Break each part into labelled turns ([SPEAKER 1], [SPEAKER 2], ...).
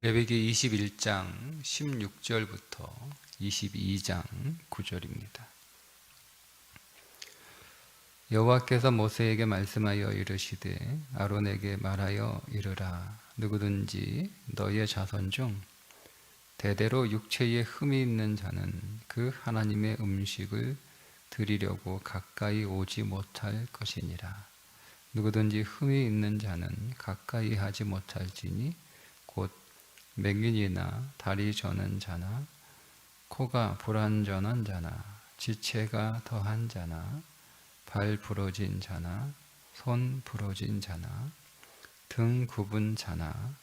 [SPEAKER 1] 레위기 21장 16절부터 22장 9절입니다. 여호와께서 모세에게 말씀하여 이르시되 아론에게 말하여 이르라. 누구든지 너의 자손 중 대대로 육체에 흠이 있는 자는 그 하나님의 음식을 드리려고 가까이 오지 못할 것이니라. 누구든지 흠이 있는 자는 가까이 하지 못할지니 곧 맹인이나 다리 저는 자나 코가 불완전한 자나 지체가 더한 자나 발 부러진 자나 손 부러진 자나 등 굽은 자나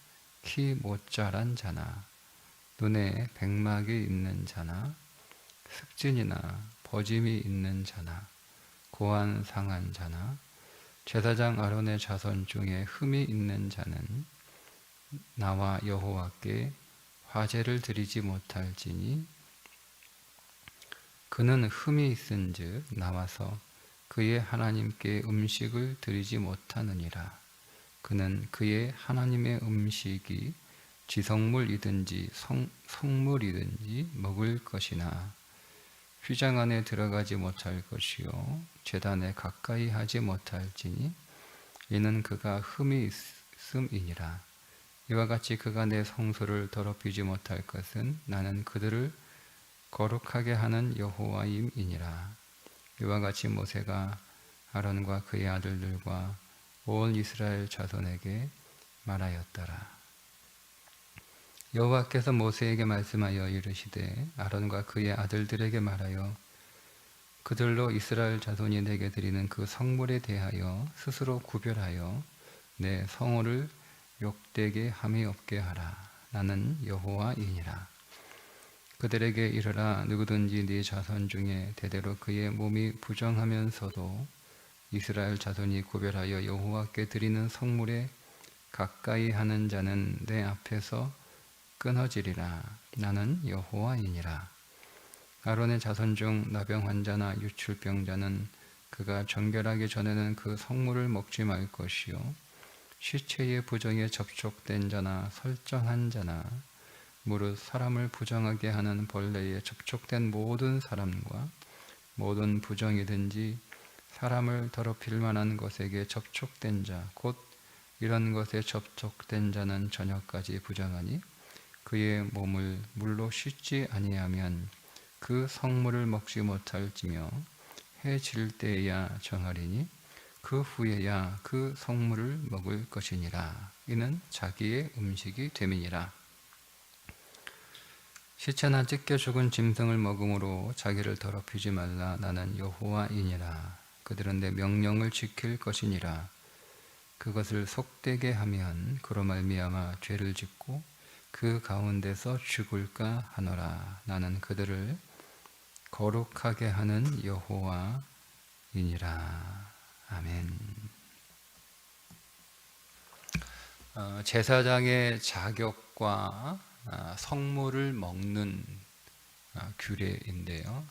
[SPEAKER 1] 키 못 자란 자나 눈에 백막이 있는 자나 습진이나 버짐이 있는 자나 고안 상한 자나 제사장 아론의 자손 중에 흠이 있는 자는 나와 여호와께 화제를 드리지 못할지니 그는 흠이 있은즉 나와서 그의 하나님께 음식을 드리지 못하느니라. 그는 그의 하나님의 음식이 지성물이든지 성물이든지 먹을 것이나 휘장 안에 들어가지 못할 것이요 제단에 가까이 하지 못할지니 이는 그가 흠이 있음이니라. 이와 같이 그가 내 성소를 더럽히지 못할 것은 나는 그들을 거룩하게 하는 여호와임이니라. 이와 같이 모세가 아론과 그의 아들들과 온 이스라엘 자손에게 말하였더라. 여호와께서 모세에게 말씀하여 이르시되 아론과 그의 아들들에게 말하여 그들로 이스라엘 자손이 내게 드리는 그 성물에 대하여 스스로 구별하여 내 성호를 욕되게 함이 없게 하라. 나는 여호와이니라. 그들에게 이르라. 누구든지 네 자손 중에 대대로 그의 몸이 부정하면서도 이스라엘 자손이 구별하여 여호와께 드리는 성물에 가까이 하는 자는 내 앞에서 끊어지리라. 나는 여호와이니라. 아론의 자손 중 나병 환자나 유출병자는 그가 정결하기 전에는 그 성물을 먹지 말 것이요 시체의 부정에 접촉된 자나 설정한 자나 무릇 사람을 부정하게 하는 벌레에 접촉된 모든 사람과 모든 부정이든지 사람을 더럽힐 만한 것에게 접촉된 자 곧 이런 것에 접촉된 자는 저녁까지 부정하니 그의 몸을 물로 씻지 아니하면 그 성물을 먹지 못할지며 해 질 때에야 정하리니 그 후에야 그 성물을 먹을 것이니라. 이는 자기의 음식이 됨이니라. 시체나 찢겨 죽은 짐승을 먹음으로 자기를 더럽히지 말라. 나는 여호와이니라. 그들은 내 명령을 지킬 것이니라. 그것을 속되게 하면 그로 말미암아 죄를 짓고 그 가운데서 죽을까 하노라. 나는 그들을 거룩하게 하는 여호와이니라. 아멘. 제사장의 자격과 성물을 먹는 규례인데요.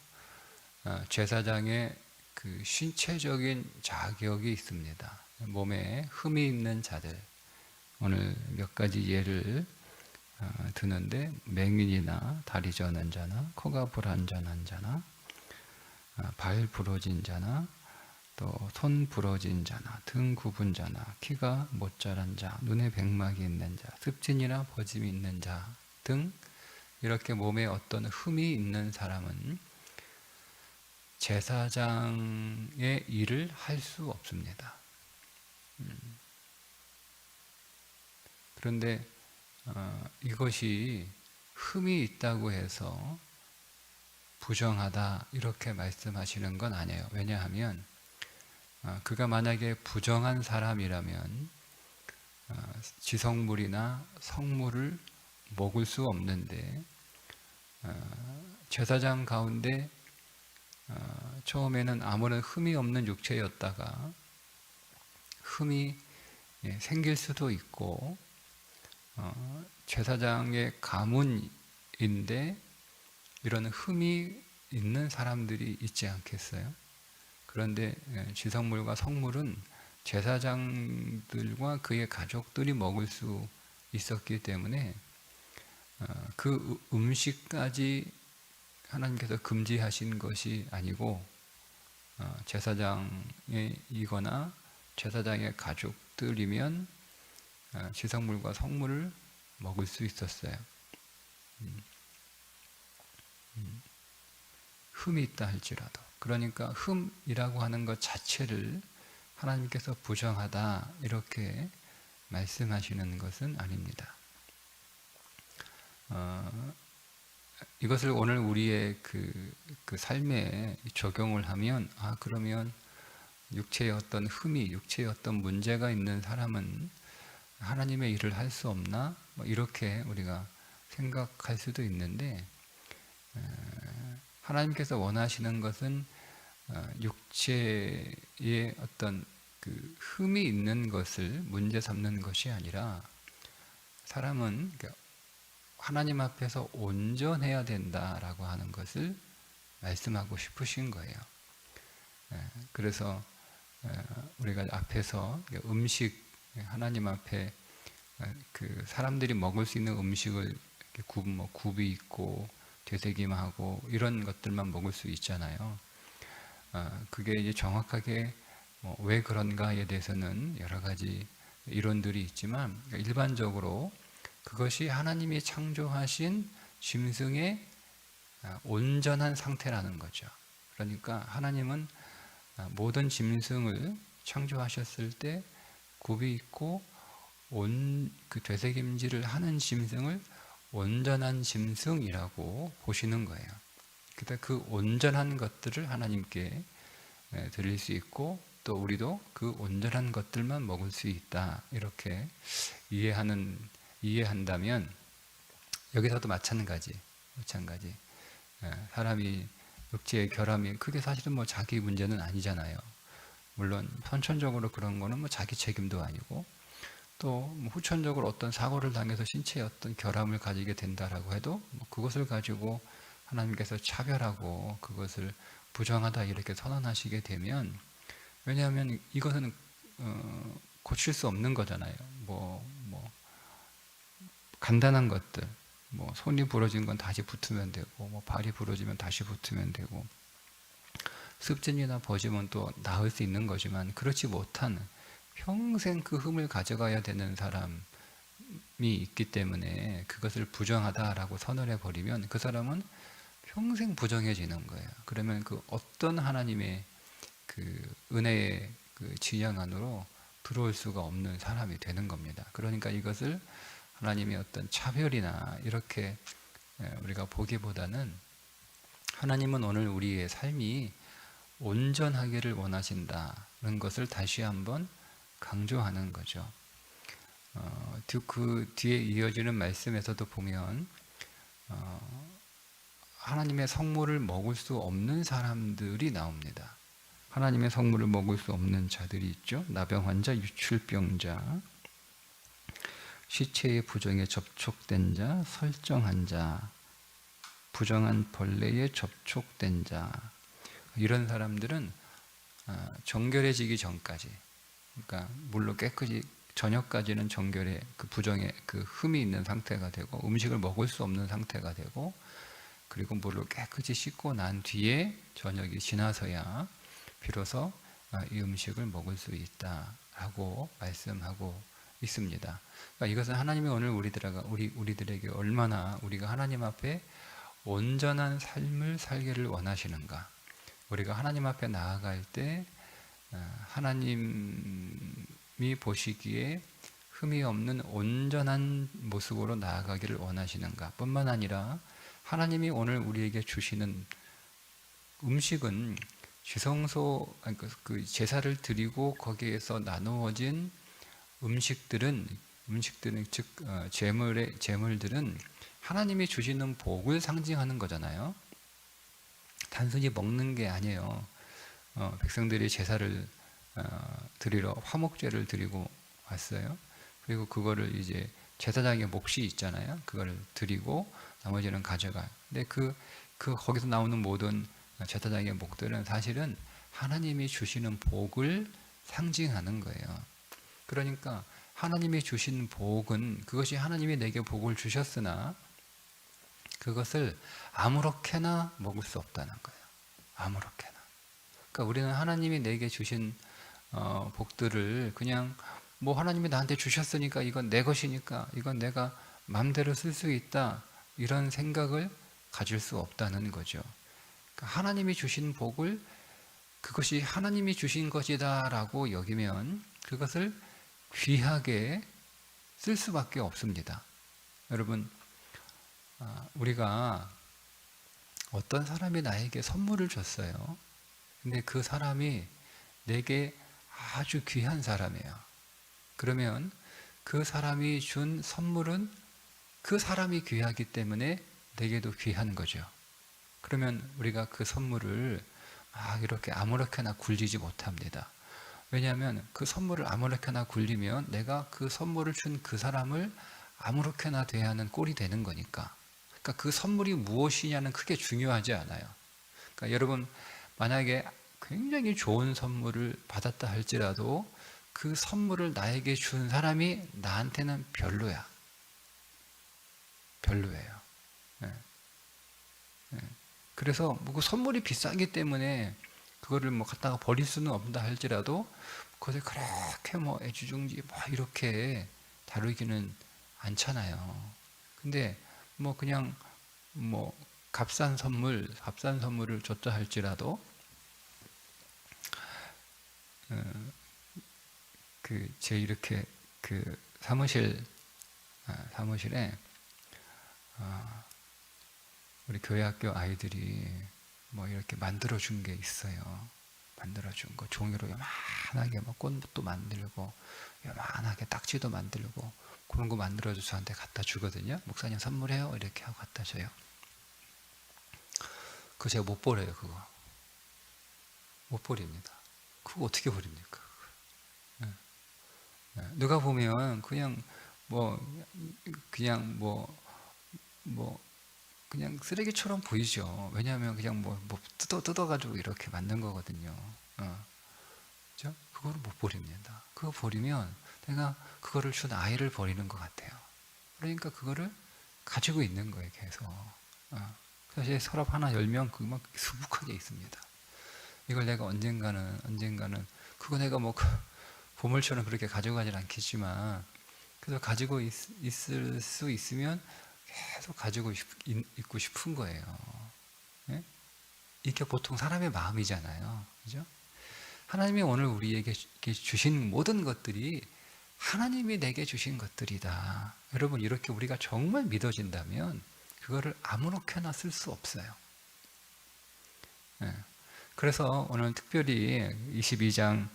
[SPEAKER 1] 제사장의 그 신체적인 자격이 있습니다. 몸에 흠이 있는 자들, 오늘 몇 가지 예를 드는데 맹인이나 다리 저는 자나 코가 불완전한 자나 발 부러진 자나 또 손 부러진 자나 등 굽은 자나 키가 못 자란 자 눈에 백막이 있는 자 습진이나 버짐이 있는 자 등 이렇게 몸에 어떤 흠이 있는 사람은 제사장의 일을 할 수 없습니다. 그런데 이것이 흠이 있다고 해서 부정하다 이렇게 말씀하시는 건 아니에요. 왜냐하면 그가 만약에 부정한 사람이라면 지성물이나 성물을 먹을 수 없는데 제사장 가운데 처음에는 아무런 흠이 없는 육체였다가 흠이 생길 수도 있고 제사장의 가문인데 이런 흠이 있는 사람들이 있지 않겠어요? 그런데 지성물과 성물은 제사장들과 그의 가족들이 먹을 수 있었기 때문에 그 음식까지 하나님께서 금지하신 것이 아니고 제사장이거나 제사장의 가족들이면 지성물과 성물을 먹을 수 있었어요. 흠이 있다 할지라도. 그러니까 흠이라고 하는 것 자체를 하나님께서 부정하다 이렇게 말씀하시는 것은 아닙니다. 이것을 오늘 우리의 그 삶에 적용을 하면, 그러면 육체의 어떤 흠이, 육체의 어떤 문제가 있는 사람은 하나님의 일을 할 수 없나? 이렇게 우리가 생각할 수도 있는데, 하나님께서 원하시는 것은 육체의 어떤 그 흠이 있는 것을 문제 삼는 것이 아니라 사람은 하나님 앞에서 온전해야 된다라고 하는 것을 말씀하고 싶으신 거예요. 그래서 우리가 앞에서 음식, 하나님 앞에 그 사람들이 먹을 수 있는 음식을 굽이 있고 되새김하고 이런 것들만 먹을 수 있잖아요. 그게 이제 정확하게 왜 그런가에 대해서는 여러 가지 이론들이 있지만 일반적으로 그것이 하나님이 창조하신 짐승의 온전한 상태라는 거죠. 그러니까 하나님은 모든 짐승을 창조하셨을 때 굽이 있고 그 되새김질을 하는 짐승을 온전한 짐승이라고 보시는 거예요. 그러니까 그 온전한 것들을 하나님께 드릴 수 있고 또 우리도 그 온전한 것들만 먹을 수 있다. 이렇게 이해한다면 여기서도 마찬가지. 사람이 육체의 결함이 그게 사실은 자기 문제는 아니잖아요. 물론 선천적으로 그런 거는 자기 책임도 아니고 또 후천적으로 어떤 사고를 당해서 신체에 어떤 결함을 가지게 된다라고 해도 그것을 가지고 하나님께서 차별하고 그것을 부정하다 이렇게 선언하시게 되면, 왜냐하면 이것은 고칠 수 없는 거잖아요. 간단한 것들, 손이 부러진 건 다시 붙으면 되고, 발이 부러지면 다시 붙으면 되고, 습진이나 버지면 또 나을 수 있는 거지만 그렇지 못한 평생 그 흠을 가져가야 되는 사람이 있기 때문에 그것을 부정하다라고 선언해 버리면 그 사람은 평생 부정해지는 거예요. 그러면 그 어떤 하나님의 그 은혜의 그 지향 안으로 들어올 수가 없는 사람이 되는 겁니다. 그러니까 이것을 하나님의 어떤 차별이나 이렇게 우리가 보기보다는 하나님은 오늘 우리의 삶이 온전하기를 원하신다는 것을 다시 한번 강조하는 거죠. 그 뒤에 이어지는 말씀에서도 보면 하나님의 성물을 먹을 수 없는 사람들이 나옵니다. 하나님의 성물을 먹을 수 없는 자들이 있죠. 나병 환자, 유출병자, 시체의 부정에 접촉된 자, 설정한 자, 부정한 벌레에 접촉된 자, 이런 사람들은 정결해지기 전까지, 그러니까 물로 깨끗이 저녁까지는 정결해 그 부정에 그 흠이 있는 상태가 되고 음식을 먹을 수 없는 상태가 되고, 그리고 물로 깨끗이 씻고 난 뒤에 저녁이 지나서야 비로소 이 음식을 먹을 수 있다라고 말씀하고 있습니다. 그러니까 이것은 하나님이 오늘 우리들에게 얼마나 우리가 하나님 앞에 온전한 삶을 살기를 원하시는가. 우리가 하나님 앞에 나아갈 때 하나님이 보시기에 흠이 없는 온전한 모습으로 나아가기를 원하시는가 뿐만 아니라 하나님이 오늘 우리에게 주시는 음식은 지성소, 그 제사를 드리고 거기에서 나누어진 음식들은 즉 제물들은 하나님이 주시는 복을 상징하는 거잖아요. 단순히 먹는 게 아니에요. 백성들이 제사를 드리러 화목제를 드리고 왔어요. 그리고 그거를 이제 제사장의 몫이 있잖아요. 그거를 드리고 나머지는 가져가요. 근데 거기서 나오는 모든 제사장의 몫들은 사실은 하나님이 주시는 복을 상징하는 거예요. 그러니까 하나님이 주신 복은 그것이 하나님이 내게 복을 주셨으나 그것을 아무렇게나 먹을 수 없다는 거예요. 아무렇게나. 그러니까 우리는 하나님이 내게 주신 복들을 그냥 뭐 하나님이 나한테 주셨으니까 이건 내 것이니까 이건 내가 마음대로 쓸 수 있다, 이런 생각을 가질 수 없다는 거죠. 그러니까 하나님이 주신 복을 그것이 하나님이 주신 것이다라고 여기면 그것을 귀하게 쓸 수밖에 없습니다. 여러분, 우리가 어떤 사람이 나에게 선물을 줬어요. 근데 그 사람이 내게 아주 귀한 사람이에요. 그러면 그 사람이 준 선물은 그 사람이 귀하기 때문에 내게도 귀한 거죠. 그러면 우리가 그 선물을 막 이렇게 아무렇게나 굴리지 못합니다. 왜냐하면 그 선물을 아무렇게나 굴리면 내가 그 선물을 준 그 사람을 아무렇게나 대하는 꼴이 되는 거니까. 그러니까 그 선물이 무엇이냐는 크게 중요하지 않아요. 그러니까 여러분, 만약에 굉장히 좋은 선물을 받았다 할지라도 그 선물을 나에게 준 사람이 나한테는 별로야. 별로예요. 네. 네. 그래서 뭐 그 선물이 비싸기 때문에 그거를 뭐 갖다가 버릴 수는 없다 할지라도 그것을 그렇게 뭐 애지중지 뭐 이렇게 다루기는 않잖아요. 근데 뭐 그냥 뭐 값싼 선물을 줬다 할지라도 제 이렇게 사무실에 우리 교회학교 아이들이 뭐 이렇게 만들어 준 게 있어요. 만들어 준 거 종이로 요만하게 뭐 꽃도 만들고 요만하게 딱지도 만들고 그런 거 만들어서 저한테 갖다 주거든요. 목사님 선물해요 이렇게 하고 갖다 줘요. 그거 제가 못 버려요. 그거 못 버립니다. 그거 어떻게 버립니까? 누가 보면 그냥 뭐 그냥 쓰레기처럼 보이죠. 왜냐하면 그냥 뭐 뜯어가지고 이렇게 만든 거거든요. 그죠? 그거를 못 버립니다. 그거 버리면 내가 그거를 준 아이를 버리는 것 같아요. 그러니까 그거를 가지고 있는 거예요, 계속. 그래서 제 서랍 하나 열면 그막 수북하게 있습니다. 이걸 내가 언젠가는 그거 내가 뭐 보물처럼 그렇게 가져가진 않겠지만 그래서 가지고 있을 수 있으면 계속 가지고 있고 싶은 거예요. 네? 이게 보통 사람의 마음이잖아요. 그죠? 하나님이 오늘 우리에게 주신 모든 것들이 하나님이 내게 주신 것들이다. 여러분, 이렇게 우리가 정말 믿어진다면 그거를 아무렇게나 쓸 수 없어요. 네. 그래서 오늘 특별히 22장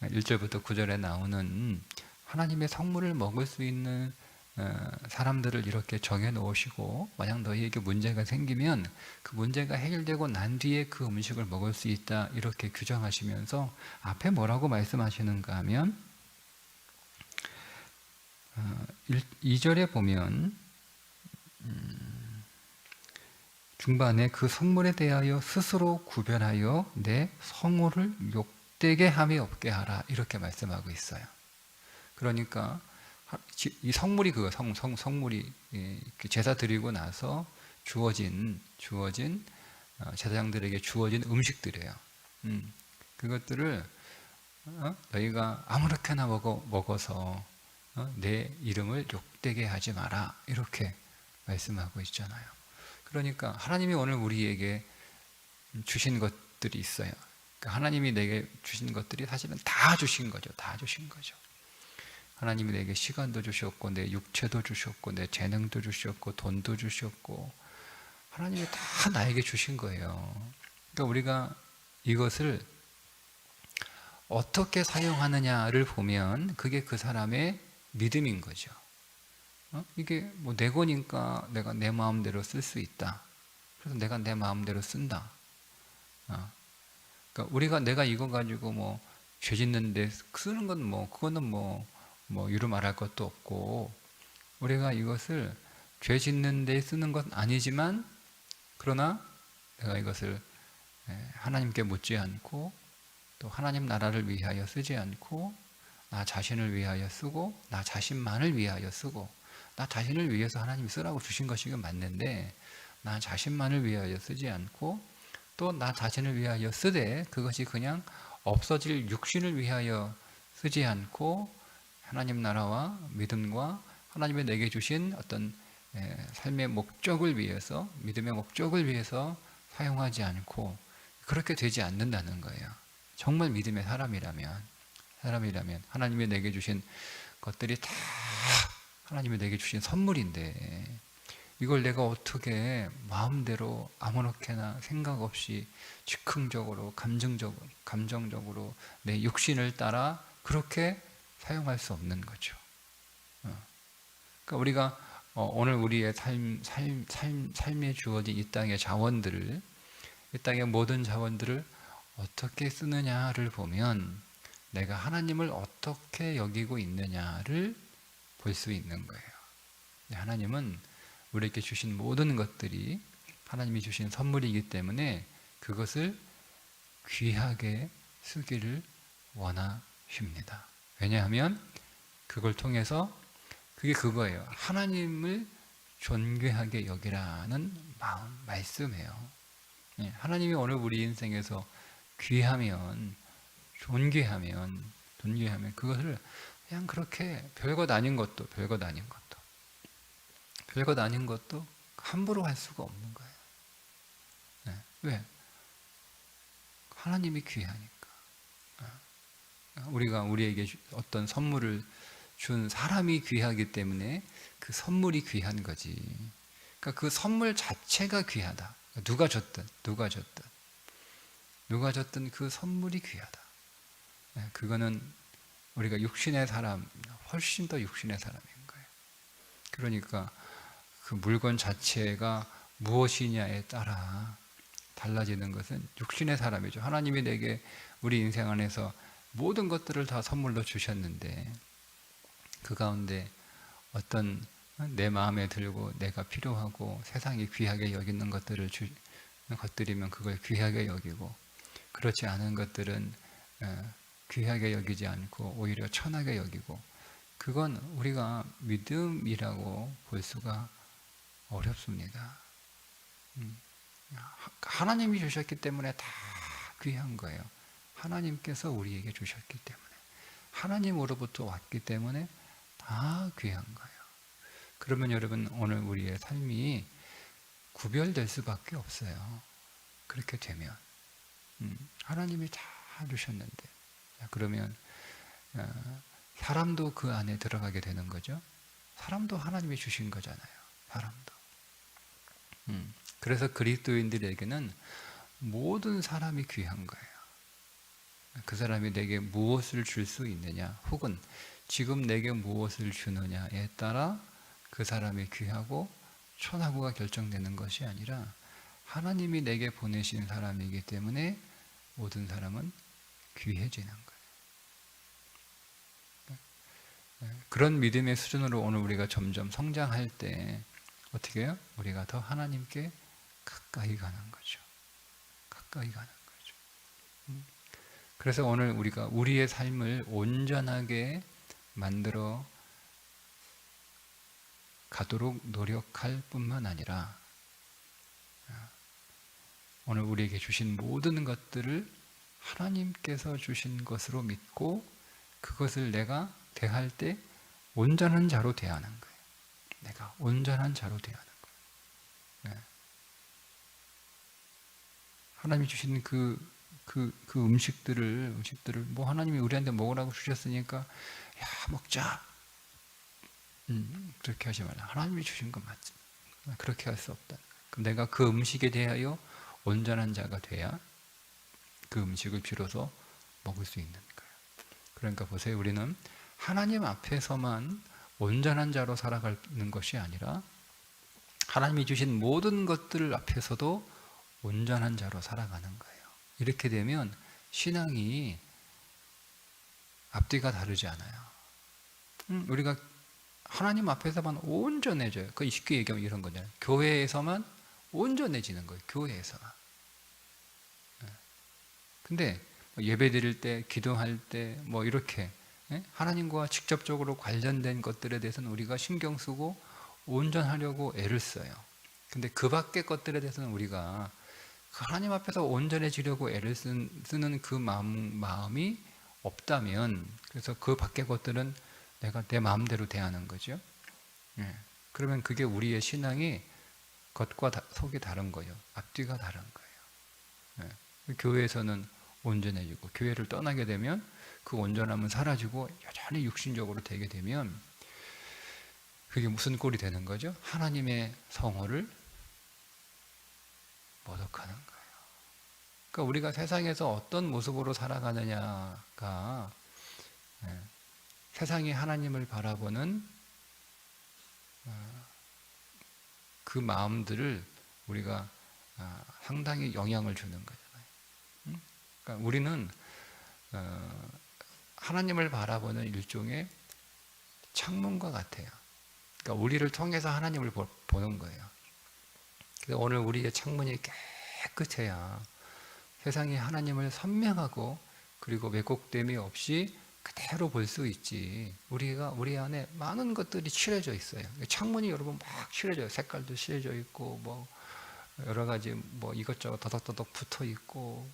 [SPEAKER 1] 1절부터 9절에 나오는 하나님의 성물을 먹을 수 있는 사람들을 이렇게 정해 놓으시고, 만약 너희에게 문제가 생기면 그 문제가 해결되고 난 뒤에 그 음식을 먹을 수 있다, 이렇게 규정하시면서 앞에 뭐라고 말씀하시는가 하면 2절에 보면 중반에 그 성물에 대하여 스스로 구별하여 내 성호를 욕되게 함이 없게 하라, 이렇게 말씀하고 있어요. 그러니까 이 성물이 성물이 제사 드리고 나서 주어진 제사장들에게 주어진 음식들이에요. 그것들을 너희가 아무렇게나 먹어서 내 이름을 욕되게 하지 마라, 이렇게 말씀하고 있잖아요. 그러니까 하나님이 오늘 우리에게 주신 것들이 있어요. 그러니까 하나님이 내게 주신 것들이 사실은 다 주신 거죠. 다 주신 거죠. 하나님이 내게 시간도 주셨고, 내 육체도 주셨고, 내 재능도 주셨고, 돈도 주셨고, 하나님이 다 나에게 주신 거예요. 그러니까 우리가 이것을 어떻게 사용하느냐를 보면 그게 그 사람의 믿음인 거죠. 이게 뭐 내 거니까 내가 내 마음대로 쓸 수 있다. 그래서 내가 내 마음대로 쓴다. 그러니까 내가 이거 가지고 뭐 죄 짓는데 쓰는 건 뭐 그거는 뭐 유로 말할 것도 없고, 우리가 이것을 죄 짓는 데 쓰는 건 아니지만, 그러나 내가 이것을 하나님께 묻지 않고 또 하나님 나라를 위하여 쓰지 않고 나 자신을 위하여 쓰고 나 자신만을 위하여 쓰고 나 자신을 위해서 하나님이 쓰라고 주신 것이긴 맞는데, 나 자신만을 위하여 쓰지 않고 또 나 자신을 위하여 쓰되 그것이 그냥 없어질 육신을 위하여 쓰지 않고 하나님 나라와 믿음과 하나님의 내게 주신 어떤 삶의 목적을 위해서, 믿음의 목적을 위해서 사용하지 않고 그렇게 되지 않는다는 거예요. 정말 믿음의 사람이라면 하나님이 내게 주신 것들이 다 하나님이 내게 주신 선물인데 이걸 내가 어떻게 마음대로 아무렇게나 생각 없이 즉흥적으로 감정적으로 내 육신을 따라 그렇게 사용할 수 없는 거죠. 그러니까 우리가 오늘 우리의 삶에 주어진 이 땅의 자원들을, 이 땅의 모든 자원들을 어떻게 쓰느냐를 보면 내가 하나님을 어떻게 여기고 있느냐를 볼 수 있는 거예요. 하나님은 우리에게 주신 모든 것들이 하나님이 주신 선물이기 때문에 그것을 귀하게 쓰기를 원하십니다. 왜냐하면 그걸 통해서 그게 그거예요. 하나님을 존귀하게 여기라는 말씀이에요. 하나님이 오늘 우리 인생에서 귀하면, 존귀하면 그것을 그냥 그렇게 별것 아닌 것도 함부로 할 수가 없는 거예요. 왜? 하나님이 귀하니까. 우리가 우리에게 어떤 선물을 준 사람이 귀하기 때문에 그 선물이 귀한 거지. 그러니까 그 선물 자체가 귀하다. 누가 줬든 그 선물이 귀하다. 그거는 우리가 육신의 사람, 훨씬 더 육신의 사람인 거예요. 그러니까 그 물건 자체가 무엇이냐에 따라 달라지는 것은 육신의 사람이죠. 하나님이 내게 우리 인생 안에서 모든 것들을 다 선물로 주셨는데 그 가운데 어떤 내 마음에 들고 내가 필요하고 세상이 귀하게 여기는 것들이면 그걸 귀하게 여기고 그렇지 않은 것들은 귀하게 여기지 않고 오히려 천하게 여기고 그건 우리가 믿음이라고 볼 수가 어렵습니다. 하나님이 주셨기 때문에 다 귀한 거예요. 하나님께서 우리에게 주셨기 때문에 하나님으로부터 왔기 때문에 다 귀한 거예요. 그러면 여러분 오늘 우리의 삶이 구별될 수밖에 없어요. 그렇게 되면 하나님이 다 주셨는데 그러면 사람도 그 안에 들어가게 되는 거죠. 사람도 하나님이 주신 거잖아요. 사람도. 그래서 그리스도인들에게는 모든 사람이 귀한 거예요. 그 사람이 내게 무엇을 줄 수 있느냐 혹은 지금 내게 무엇을 주느냐에 따라 그 사람이 귀하고 천하고가 결정되는 것이 아니라 하나님이 내게 보내신 사람이기 때문에 모든 사람은 귀해지는 거예요. 그런 믿음의 수준으로 오늘 우리가 점점 성장할 때 어떻게 해요? 우리가 더 하나님께 가까이 가는 거죠. 가까이 가는 거죠. 그래서 오늘 우리가 우리의 삶을 온전하게 만들어 가도록 노력할 뿐만 아니라 오늘 우리에게 주신 모든 것들을 하나님께서 주신 것으로 믿고 그것을 내가 대할 때 온전한 자로 대하는 거예요. 내가 온전한 자로 대하는 거예요. 하나님이 주신 그 음식들을 뭐 하나님이 우리한테 먹으라고 주셨으니까 야 먹자 그렇게 하지 말라. 하나님이 주신 건 맞지. 그렇게 할 수 없다. 그럼 내가 그 음식에 대하여 온전한 자가 돼야 그 음식을 비로소 먹을 수 있는 거예요. 그러니까 보세요. 우리는 하나님 앞에서만 온전한 자로 살아가는 것이 아니라 하나님이 주신 모든 것들 앞에서도 온전한 자로 살아가는 거예요. 이렇게 되면 신앙이 앞뒤가 다르지 않아요. 우리가 하나님 앞에서만 온전해져요. 그 쉽게 얘기하면 이런 거잖아요. 교회에서만 온전해지는 거예요. 교회에서만. 근데 예배 드릴 때, 기도할 때, 뭐 이렇게 하나님과 직접적으로 관련된 것들에 대해서는 우리가 신경 쓰고 온전하려고 애를 써요. 근데 그 밖의 것들에 대해서는 우리가 하나님 앞에서 온전해지려고 애를 쓰는 그 마음이 없다면, 그래서 그 밖의 것들은 내가 내 마음대로 대하는 거죠. 예. 그러면 그게 우리의 신앙이 겉과 속이 다른 거예요. 앞뒤가 다른 거예요. 예. 교회에서는 온전해지고, 교회를 떠나게 되면 그 온전함은 사라지고 여전히 육신적으로 되게 되면 그게 무슨 꼴이 되는 거죠? 하나님의 성호를 모독하는 거예요. 그러니까 우리가 세상에서 어떤 모습으로 살아가느냐가 세상이 하나님을 바라보는 그 마음들을 우리가 상당히 영향을 주는 거잖아요. 그러니까 우리는 하나님을 바라보는 일종의 창문과 같아요. 그러니까 우리를 통해서 하나님을 보는 거예요. 그래서 오늘 우리의 창문이 깨끗해야 세상이 하나님을 선명하고 그리고 왜곡됨이 없이 그대로 볼 수 있지. 우리 안에 많은 것들이 칠해져 있어요. 창문이 여러분 막 칠해져요. 색깔도 칠해져 있고 뭐 여러 가지 뭐 이것저것 더덕더덕 붙어 있고,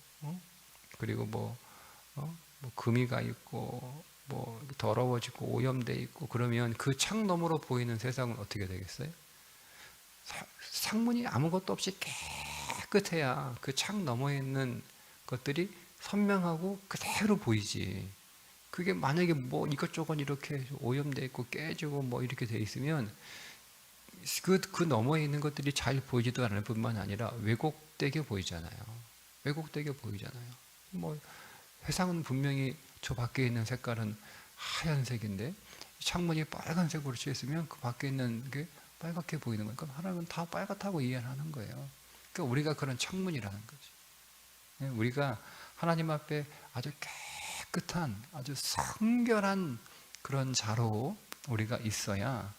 [SPEAKER 1] 그리고 뭐 금이가 있고 뭐 더러워지고 오염돼 있고, 그러면 그 창 너머로 보이는 세상은 어떻게 되겠어요? 창문이 아무것도 없이 깨끗해야 그 창 너머에 있는 것들이 선명하고 그대로 보이지. 그게 만약에 뭐 이것저것 이렇게 오염돼 있고 깨지고 뭐 이렇게 돼 있으면 그 너머에 있는 것들이 잘 보이지도 않을 뿐만 아니라 왜곡되게 보이잖아요. 왜곡되게 보이잖아요. 뭐 세상은 분명히 저 밖에 있는 색깔은 하얀색인데 창문이 빨간색으로 칠해 있으면 그 밖에 있는 게 빨갛게 보이는 거니까 하나님은 다 빨갛다고 이해하는 거예요. 그러니까 우리가 그런 창문이라는 거지. 우리가 하나님 앞에 아주 깨끗한 아주 성결한 그런 자로 우리가 있어야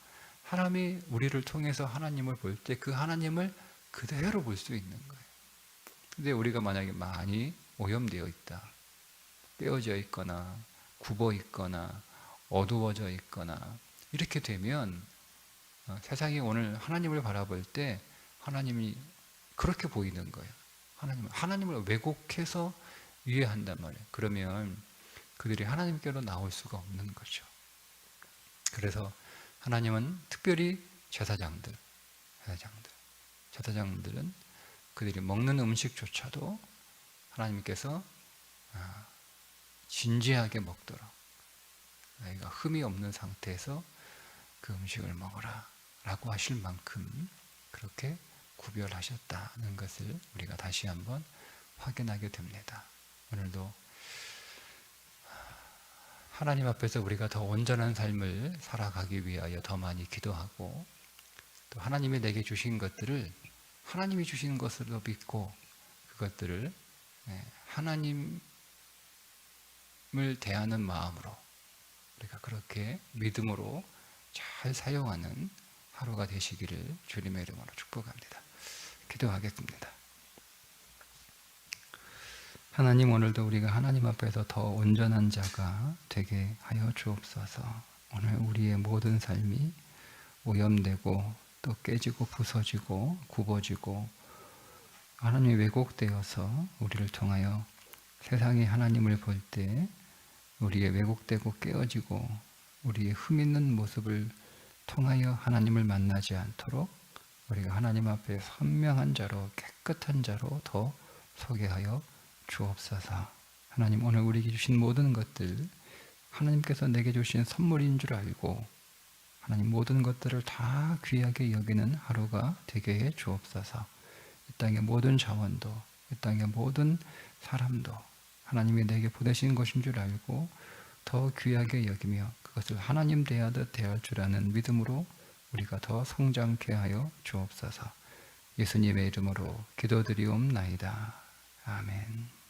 [SPEAKER 1] 하나님이 우리를 통해서 하나님을 볼 때 그 하나님을 그대로 볼 수 있는 거예요. 근데 우리가 만약에 많이 오염되어 있다, 깨어져 있거나 굽어 있거나 어두워져 있거나 이렇게 되면 세상이 오늘 하나님을 바라볼 때 하나님이 그렇게 보이는 거예요. 하나님을 왜곡해서 이해한단 말이에요. 그러면 그들이 하나님께로 나올 수가 없는 거죠. 그래서 하나님은 특별히 제사장들은 그들이 먹는 음식조차도 하나님께서 진지하게 먹도록, 너희가 흠이 없는 상태에서 그 음식을 먹어라 라고 하실 만큼 그렇게 구별하셨다는 것을 우리가 다시 한번 확인하게 됩니다. 오늘도 하나님 앞에서 우리가 더 온전한 삶을 살아가기 위하여 더 많이 기도하고, 또 하나님이 내게 주신 것들을 하나님이 주신 것으로 믿고 그것들을 하나님을 대하는 마음으로 우리가 그렇게 믿음으로 잘 사용하는 하루가 되시기를 주님의 이름으로 축복합니다. 기도하겠습니다. 하나님, 오늘도 우리가 하나님 앞에서 더 온전한 자가 되게 하여 주옵소서. 오늘 우리의 모든 삶이 오염되고 또 깨지고 부서지고 굽어지고 하나님이 왜곡되어서 우리를 통하여 세상이 하나님을 볼 때 우리의 왜곡되고 깨어지고 우리의 흠 있는 모습을 통하여 하나님을 만나지 않도록 우리가 하나님 앞에 선명한 자로 깨끗한 자로 더 서게 하여 주옵소서. 하나님, 오늘 우리에게 주신 모든 것들 하나님께서 내게 주신 선물인 줄 알고 하나님 모든 것들을 다 귀하게 여기는 하루가 되게 해 주옵소서. 이 땅의 모든 자원도 이 땅의 모든 사람도 하나님이 내게 보내신 것인 줄 알고 더 귀하게 여기며 그것을 하나님 대하듯 대할 줄 아는 믿음으로 우리가 더 성장케 하여 주옵소서. 예수님의 이름으로 기도드리옵나이다. 아멘.